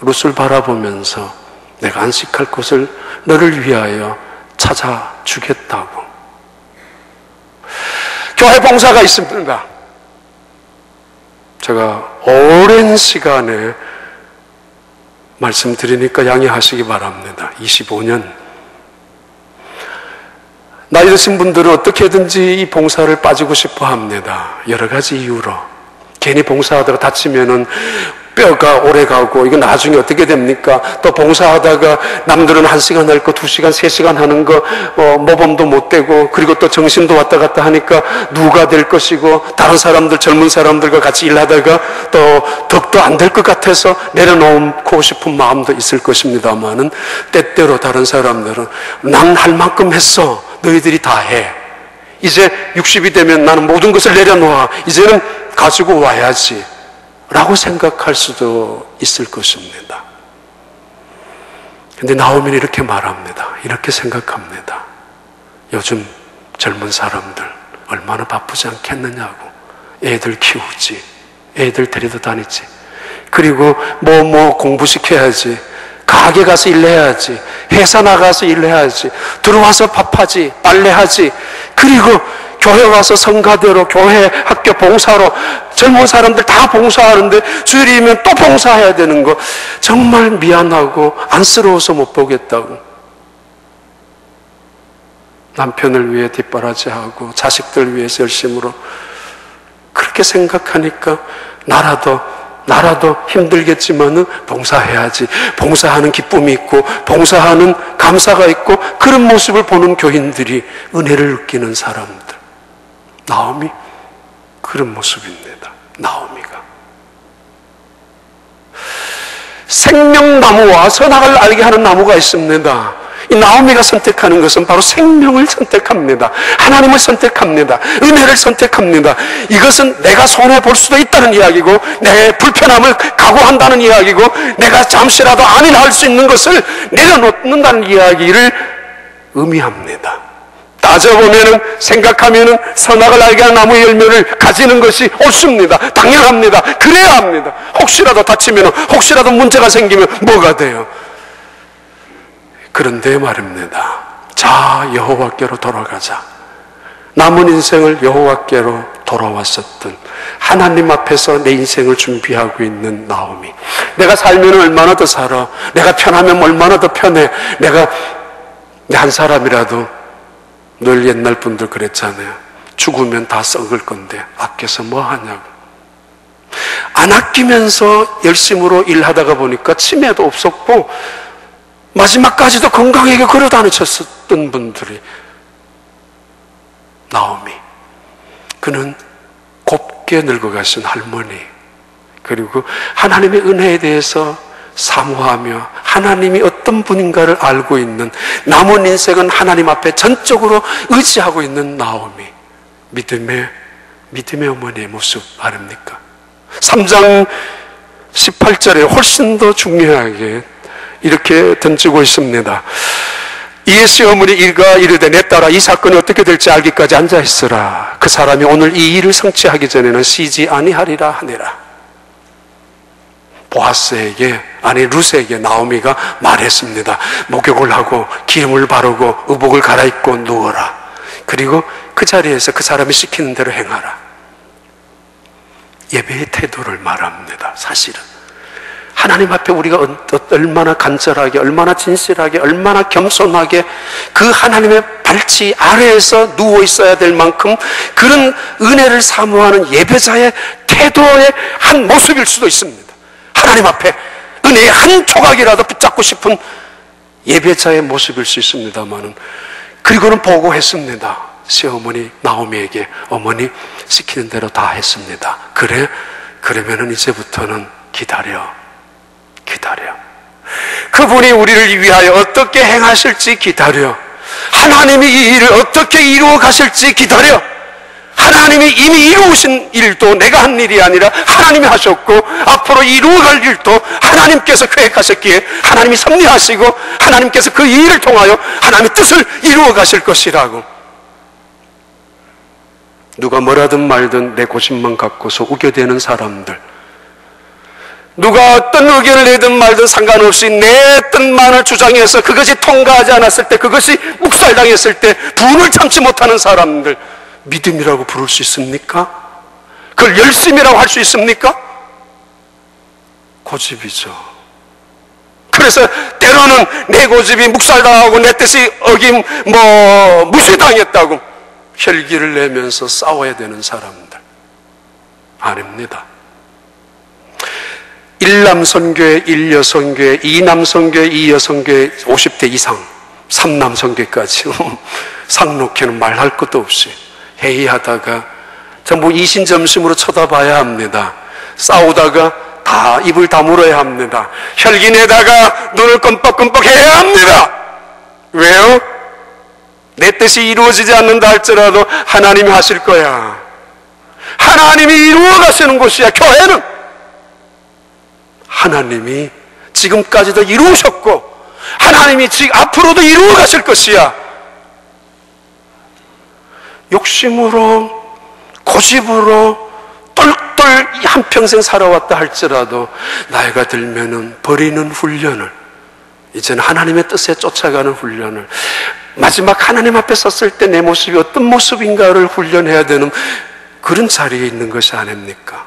룻을 바라보면서 내가 안식할 곳을 너를 위하여 찾아주겠다고. 교회 봉사가 있습니다. 제가 오랜 시간에 말씀드리니까 양해하시기 바랍니다. 25년. 나이 드신 분들은 어떻게든지 이 봉사를 빠지고 싶어 합니다. 여러 가지 이유로. 괜히 봉사하다가 다치면은 뼈가 오래가고 이거 나중에 어떻게 됩니까? 또 봉사하다가 남들은 1시간 할 거 2시간, 3시간 하는 거 모범도 못 되고, 그리고 또 정신도 왔다 갔다 하니까 누가 될 것이고, 다른 사람들, 젊은 사람들과 같이 일하다가 또 덕도 안 될 것 같아서 내려놓고 싶은 마음도 있을 것입니다만은, 때때로 다른 사람들은 난 할 만큼 했어, 너희들이 다 해, 이제 60이 되면 나는 모든 것을 내려놓아, 이제는 가지고 와야지 라고 생각할 수도 있을 것입니다. 근데 나오미는 이렇게 말합니다. 이렇게 생각합니다. 요즘 젊은 사람들 얼마나 바쁘지 않겠느냐고. 애들 키우지, 애들 데리러 다니지, 그리고 뭐 공부시켜야지, 가게 가서 일해야지, 회사 나가서 일해야지, 들어와서 밥하지, 빨래하지, 그리고 교회 와서 성가대로, 교회, 학교 봉사로 젊은 사람들 다 봉사하는데 주일이면 또 봉사해야 되는 거 정말 미안하고 안쓰러워서 못 보겠다고. 남편을 위해 뒷바라지하고 자식들 위해서 열심으로 그렇게 생각하니까 나라도 힘들겠지만은 봉사해야지, 봉사하는 기쁨이 있고 봉사하는 감사가 있고, 그런 모습을 보는 교인들이 은혜를 느끼는 사람들. 나오미 그런 모습입니다. 나오미가 생명나무와 선악을 알게 하는 나무가 있습니다. 이 나오미가 선택하는 것은 바로 생명을 선택합니다. 하나님을 선택합니다. 은혜를 선택합니다. 이것은 내가 손해볼 수도 있다는 이야기고, 내 불편함을 각오한다는 이야기고, 내가 잠시라도 아니라 할 수 있는 것을 내려놓는다는 이야기를 의미합니다. 따져보면은, 생각하면은 선악을 알게 하는 나무의 열매를 가지는 것이 옳습니다. 당연합니다. 그래야 합니다. 혹시라도 다치면, 혹시라도 문제가 생기면 뭐가 돼요? 그런데 말입니다. 자, 여호와께로 돌아가자. 남은 인생을 여호와께로 돌아왔었던, 하나님 앞에서 내 인생을 준비하고 있는 나오미. 내가 살면 얼마나 더 살아, 내가 편하면 얼마나 더 편해, 내가 한 사람이라도, 늘 옛날 분들 그랬잖아요. 죽으면 다 썩을 건데 아껴서 뭐 하냐고. 안 아끼면서 열심으로 일하다가 보니까 치매도 없었고 마지막까지도 건강하게 걸어 다니셨던 분들이 나오미. 그는 곱게 늙어가신 할머니, 그리고 하나님의 은혜에 대해서 사모하며 하나님이 어떤 분인가를 알고 있는, 남은 인생은 하나님 앞에 전적으로 의지하고 있는 나오미. 믿음의 어머니의 모습 아닙니까? 3장 18절에 훨씬 더 중요하게 이렇게 던지고 있습니다. 이에 시어머니 일가 이르되 내 딸아, 이 사건이 어떻게 될지 알기까지 앉아 있으라. 그 사람이 오늘 이 일을 성취하기 전에는 쉬지 아니하리라 하니라. 보아스에게, 아니 룻에게 나오미가 말했습니다. 목욕을 하고 기름을 바르고 의복을 갈아입고 누워라. 그리고 그 자리에서 그 사람이 시키는 대로 행하라. 예배의 태도를 말합니다. 사실은 하나님 앞에 우리가 얼마나 간절하게, 얼마나 진실하게, 얼마나 겸손하게 그 하나님의 발치 아래에서 누워 있어야 될 만큼 그런 은혜를 사모하는 예배자의 태도의 한 모습일 수도 있습니다. 하나님 앞에 은혜의 한 조각이라도 붙잡고 싶은 예배자의 모습일 수 있습니다만은, 그리고는 보고했습니다. 시어머니 나오미에게, 어머니 시키는 대로 다 했습니다. 그래? 그러면은 이제부터는 기다려. 그분이 우리를 위하여 어떻게 행하실지 기다려. 하나님이 이 일을 어떻게 이루어 가실지 기다려. 하나님이 이미 이루으신 일도 내가 한 일이 아니라 하나님이 하셨고, 앞으로 이루어갈 일도 하나님께서 계획하셨기에 하나님이 섭리하시고 하나님께서 그 일을 통하여 하나님의 뜻을 이루어 가실 것이라고. 누가 뭐라든 말든 내 고집만 갖고서 우겨대는 사람들, 누가 어떤 의견을 내든 말든 상관없이 내 뜻만을 주장해서 그것이 통과하지 않았을 때, 그것이 묵살당했을 때 분을 참지 못하는 사람들, 믿음이라고 부를 수 있습니까? 그걸 열심이라고 할 수 있습니까? 고집이죠. 그래서 때로는 내 고집이 묵살당하고 내 뜻이 무시당했다고 혈기를 내면서 싸워야 되는 사람들 아닙니다. 1남선교회, 1여선교회, 2남선교회, 2여선교회, 50대 이상, 3남선교회까지 상록회는 말할 것도 없이 회의하다가 전부 이신점심으로 쳐다봐야 합니다. 싸우다가 다 입을 다물어야 합니다. 혈기 내다가 눈을 끔뻑끔뻑 해야 합니다. 왜요? 내 뜻이 이루어지지 않는다 할지라도 하나님이 하실 거야. 하나님이 이루어 가시는 곳이야. 교회는 하나님이 지금까지도 이루셨고 하나님이 지금 앞으로도 이루어 가실 것이야. 욕심으로 고집으로 똘똘 한평생 살아왔다 할지라도 나이가 들면은 버리는 훈련을, 이제는 하나님의 뜻에 쫓아가는 훈련을, 마지막 하나님 앞에 섰을 때 내 모습이 어떤 모습인가를 훈련해야 되는 그런 자리에 있는 것이 아닙니까?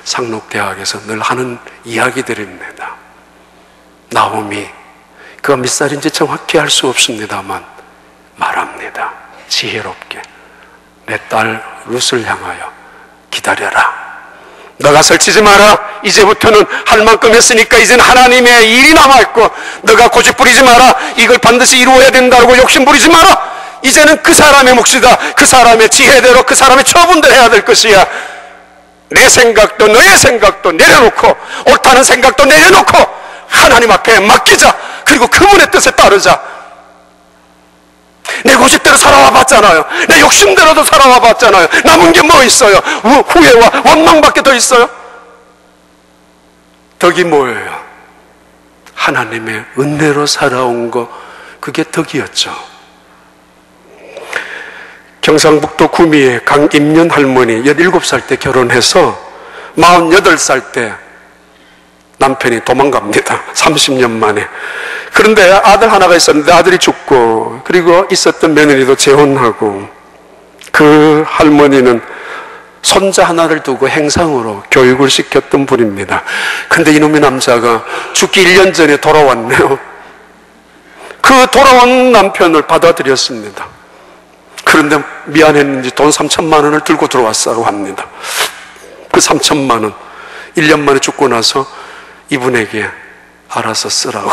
상록대학에서 늘 하는 이야기들입니다. 나오미, 그가 몇 살인지 정확히 알 수 없습니다만 말합니다. 지혜롭게 내 딸 룻을 향하여 기다려라. 너가 설치지 마라. 이제부터는 할 만큼 했으니까 이제는 하나님의 일이 남아있고, 너가 고집 부리지 마라. 이걸 반드시 이루어야 된다고 욕심 부리지 마라. 이제는 그 사람의 몫이다. 그 사람의 지혜대로 그 사람의 처분대로 해야 될 것이야. 내 생각도 너의 생각도 내려놓고, 옳다는 생각도 내려놓고 하나님 앞에 맡기자. 그리고 그분의 뜻에 따르자. 내 고집대로 살아와 봤잖아요. 내 욕심대로도 살아와 봤잖아요. 남은 게 뭐 있어요? 후회와 원망밖에 더 있어요? 덕이 뭐예요? 하나님의 은혜로 살아온 거, 그게 덕이었죠. 경상북도 구미의 강임년 할머니 17살 때 결혼해서 48살 때 남편이 도망갑니다. 30년 만에. 그런데 아들 하나가 있었는데 아들이 죽고, 그리고 있었던 며느리도 재혼하고, 그 할머니는 손자 하나를 두고 행상으로 교육을 시켰던 분입니다. 근데 이놈의 남자가 죽기 1년 전에 돌아왔네요. 그 돌아온 남편을 받아들였습니다. 그런데 미안했는지 돈 3천만 원을 들고 들어왔다고 합니다. 그 3천만 원 1년 만에 죽고 나서 이분에게 알아서 쓰라고.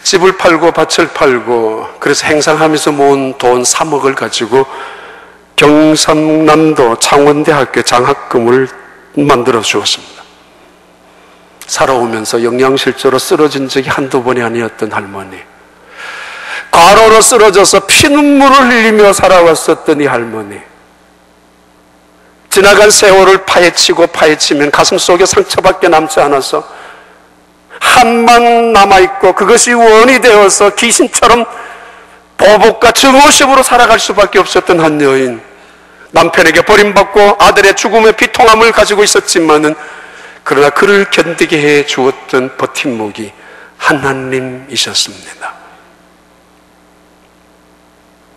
집을 팔고 밭을 팔고, 그래서 행상하면서 모은 돈 3억을 가지고 경상남도 창원대학교 장학금을 만들어 주었습니다. 살아오면서 영양실조로 쓰러진 적이 한두 번이 아니었던 할머니, 과로로 쓰러져서 피눈물을 흘리며 살아왔었던 이 할머니, 지나간 세월을 파헤치고 파헤치면 가슴속에 상처밖에 남지 않아서 한만 남아있고, 그것이 원이 되어서 귀신처럼 보복과 증오심으로 살아갈 수밖에 없었던 한 여인, 남편에게 버림받고 아들의 죽음의 비통함을 가지고 있었지만은, 그러나 그를 견디게 해 주었던 버팀목이 하나님이셨습니다.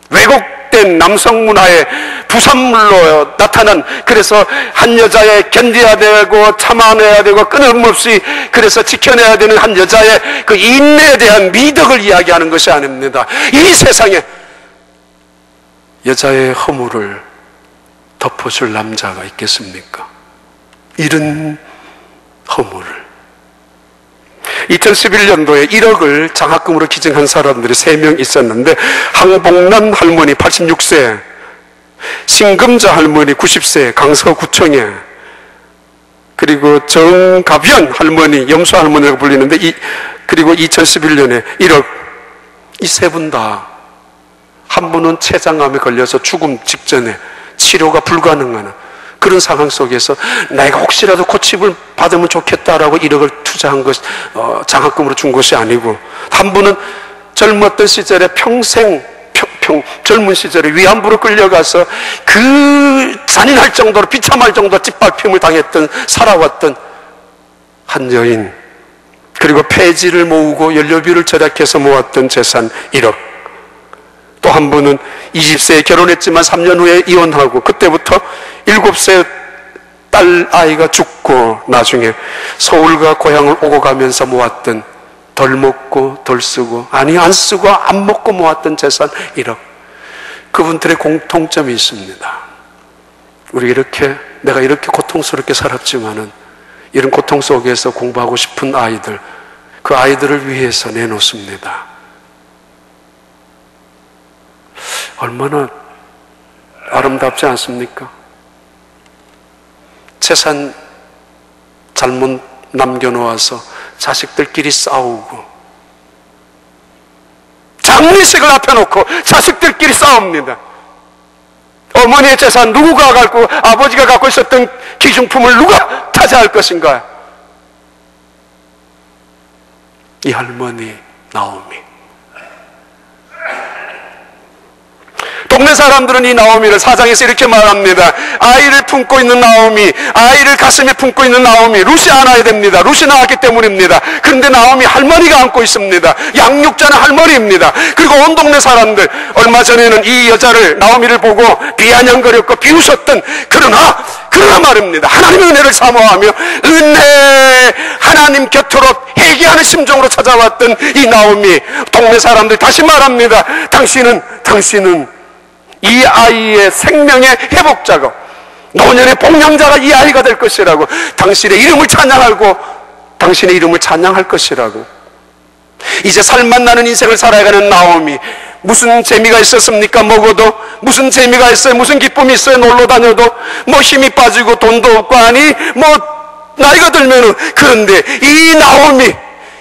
왜곡된 남성 문화의 부산물로 나타난, 그래서 한 여자의 견뎌야 되고 참아내야 되고 끊임없이 그래서 지켜내야 되는 한 여자의 그 인내에 대한 미덕을 이야기하는 것이 아닙니다. 이 세상에 여자의 허물을 덮어줄 남자가 있겠습니까? 이런 허물을. 2011년도에 1억을 장학금으로 기증한 사람들이 3명 있었는데, 항복란 할머니 86세, 신금자 할머니 90세 강서구청에, 그리고 정가변 할머니, 염소 할머니라고 불리는데, 그리고 2011년에 1억. 이 세 분 다, 한 분은 췌장암에 걸려서 죽음 직전에 치료가 불가능한 그런 상황 속에서 내가 혹시라도 고침을 받으면 좋겠다라고 1억을 투자한 것, 장학금으로 준 것이 아니고, 한 분은 젊었던 시절에 평생 젊은 시절에 위안부로 끌려가서 그 잔인할 정도로 비참할 정도로 짓밟힘을 당했던, 살아왔던 한 여인, 그리고 폐지를 모으고 연료비를 절약해서 모았던 재산 1억. 또 한 분은 20세에 결혼했지만 3년 후에 이혼하고 그때부터 7세 딸 아이가 죽고 나중에 서울과 고향을 오고 가면서 모았던, 덜 먹고 덜 쓰고, 아니 안 쓰고 안 먹고 모았던 재산 1억. 그분들의 공통점이 있습니다. 내가 이렇게 고통스럽게 살았지만은 이런 고통 속에서 공부하고 싶은 아이들, 그 아이들을 위해서 내놓습니다. 얼마나 아름답지 않습니까? 재산 잘못 남겨놓아서 자식들끼리 싸우고, 장례식을 앞에 놓고 자식들끼리 싸웁니다. 어머니의 재산 누구가 갖고, 아버지가 갖고 있었던 기중품을 누가 차지할 것인가? 이 할머니 나오미. 동네 사람들은 이 나오미를 4장에서 이렇게 말합니다. 아이를 품고 있는 나오미, 아이를 가슴에 품고 있는 나오미, 룻이 안아야 됩니다. 룻이 나왔기 때문입니다. 그런데 나오미 할머니가 안고 있습니다. 양육자는 할머니입니다. 그리고 온 동네 사람들, 얼마 전에는 이 여자를, 나오미를 보고 비아냥거렸고 비웃었던, 그러나 말입니다. 하나님의 은혜를 사모하며 하나님 곁으로 회개하는 심정으로 찾아왔던 이 나오미, 동네 사람들 다시 말합니다. 당신은 이 아이의 생명의 회복 작업, 노년의 복량자가 이 아이가 될 것이라고, 당신의 이름을 찬양할 것이라고. 이제 살맛 나는 인생을 살아가는 나오미, 무슨 재미가 있었습니까? 먹어도 무슨 재미가 있어요? 무슨 기쁨이 있어요? 놀러 다녀도 힘이 빠지고 돈도 없고, 아니 나이가 들면은. 그런데 이 나오미,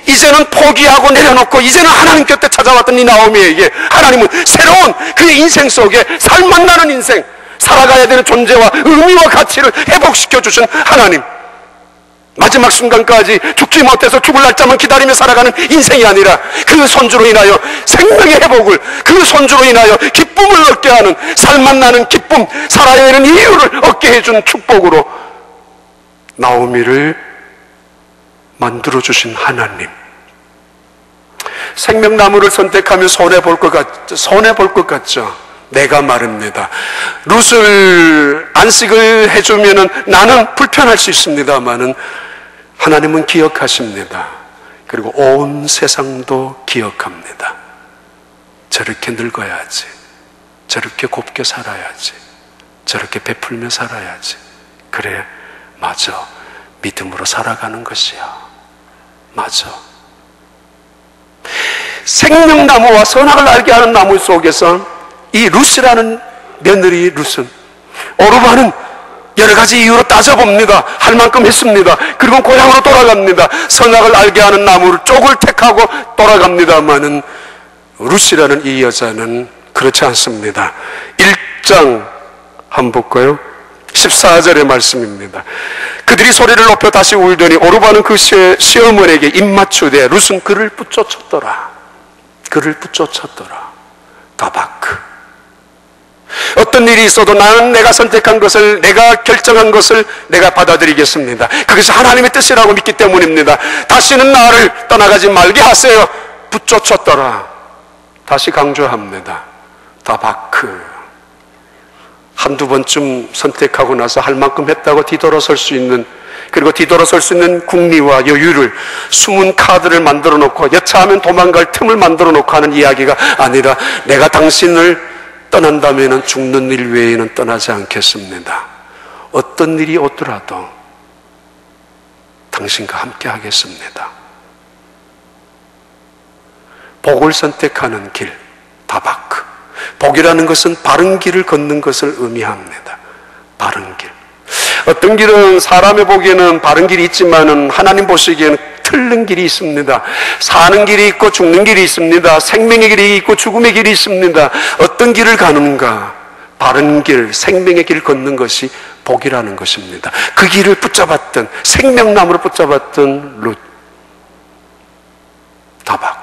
이제는 포기하고 내려놓고 이제는 하나님 곁에 찾아왔던 이 나오미에게 하나님은 새로운 그의 인생 속에 살맛 나는 인생, 살아가야 되는 존재와 의미와 가치를 회복시켜 주신 하나님, 마지막 순간까지 죽지 못해서 죽을 날짜만 기다리며 살아가는 인생이 아니라 그 손주로 인하여 생명의 회복을, 그 손주로 인하여 기쁨을 얻게 하는, 살맛 나는 기쁨, 살아야 하는 이유를 얻게 해준 축복으로 나오미를 만들어주신 하나님. 생명나무를 선택하면 손해볼 것 같죠? 내가 말입니다. 룻을 안식을 해주면 나는 불편할 수 있습니다만은 하나님은 기억하십니다. 그리고 온 세상도 기억합니다. 저렇게 늙어야지, 저렇게 곱게 살아야지, 저렇게 베풀며 살아야지. 그래, 맞아, 믿음으로 살아가는 것이야. 맞아. 생명나무와 선악을 알게 하는 나무 속에서 이 룻이라는 며느리 룻은, 오르바는 여러 가지 이유로 따져봅니다. 할 만큼 했습니다. 그리고 고향으로 돌아갑니다. 선악을 알게 하는 나무를 쪽을 택하고 돌아갑니다마는 룻이라는 이 여자는 그렇지 않습니다. 1장 한번 볼까요? 14절의 말씀입니다. 그들이 소리를 높여 다시 울더니 오르바는 그 시어머니에게 입맞추되 룻은 그를 붙쫓았더라. 다바크. 어떤 일이 있어도 나는 내가 선택한 것을, 내가 결정한 것을 내가 받아들이겠습니다. 그것이 하나님의 뜻이라고 믿기 때문입니다. 다시는 나를 떠나가지 말게 하세요. 붙쫓았더라. 다시 강조합니다. 다바크. 한두 번쯤 선택하고 나서 할 만큼 했다고 뒤돌아설 수 있는, 그리고 뒤돌아설 수 있는 국리와 여유를, 숨은 카드를 만들어 놓고 여차하면 도망갈 틈을 만들어 놓고 하는 이야기가 아니라, 내가 당신을 떠난다면 죽는 일 외에는 떠나지 않겠습니다. 어떤 일이 오더라도 당신과 함께 하겠습니다. 복을 선택하는 길, 다바크. 복이라는 것은 바른 길을 걷는 것을 의미합니다. 바른 길. 어떤 길은 사람의 보기에는 바른 길이 있지만은 하나님 보시기에는 틀린 길이 있습니다. 사는 길이 있고 죽는 길이 있습니다. 생명의 길이 있고 죽음의 길이 있습니다. 어떤 길을 가는가? 바른 길, 생명의 길을 걷는 것이 복이라는 것입니다. 그 길을 붙잡았던, 생명나무를 붙잡았던 룻, 다박.